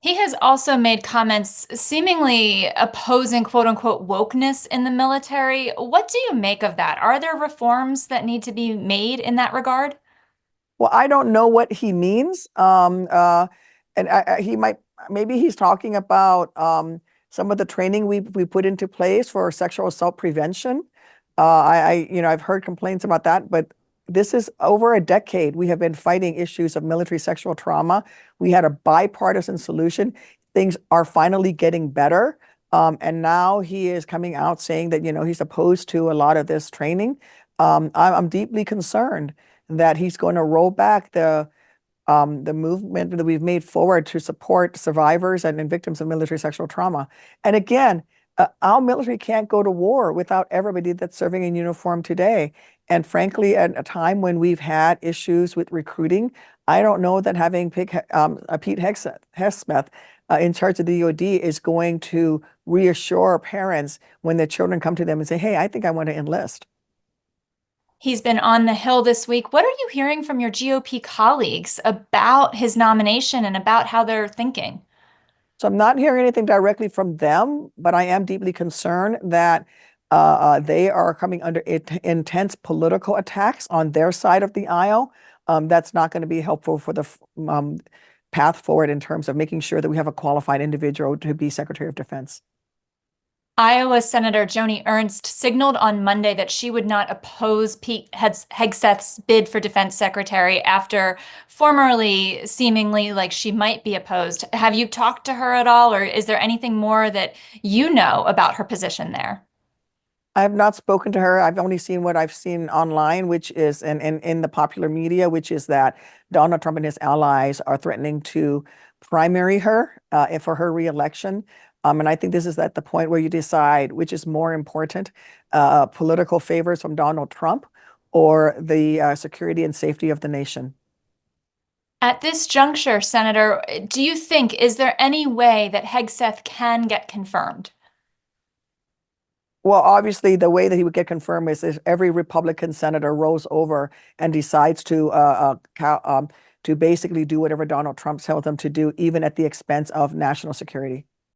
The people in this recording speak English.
He has also made comments seemingly opposing quote unquote wokeness in the military. What do you make of that? Are there reforms that need to be made in that regard? Well, I don't know what he means. And he might, maybe he's talking about some of the training we put into place for sexual assault prevention. I've heard complaints about that, but this is over a decade. We have been fighting issues of military sexual trauma. We had a bipartisan solution. Things are finally getting better. And now he is coming out saying that, he's opposed to a lot of this training. I'm deeply concerned that he's going to roll back the movement that we've made forward to support survivors and victims of military sexual trauma. And again, our military can't go to war without everybody that's serving in uniform today. And frankly, at a time when we've had issues with recruiting, I don't know that having Pete Hegseth in charge of the DoD is going to reassure parents when their children come to them and say, "Hey, I think I want to enlist." He's been on the Hill this week. What are you hearing from your GOP colleagues about his nomination and about how they're thinking? So I'm not hearing anything directly from them, but I am deeply concerned that they are coming under intense political attacks on their side of the aisle. That's not going to be helpful for the path forward in terms of making sure that we have a qualified individual to be Secretary of Defense. Iowa Senator Joni Ernst signaled on Monday that she would not oppose Pete Hegseth's bid for defense secretary after formerly seemingly like she might be opposed. Have you talked to her at all, or is there anything more that you know about her position there? I have not spoken to her. I've only seen what I've seen online, which is and in the popular media, which is that Donald Trump and his allies are threatening to primary her for her reelection. And I think this is at the point where you decide which is more important, political favors from Donald Trump or the security and safety of the nation. At this juncture, Senator, do you think, is there any way that Hegseth can get confirmed? Well, obviously, the way that he would get confirmed is if every Republican senator rolls over and decides to basically do whatever Donald Trump tells them to do, even at the expense of national security.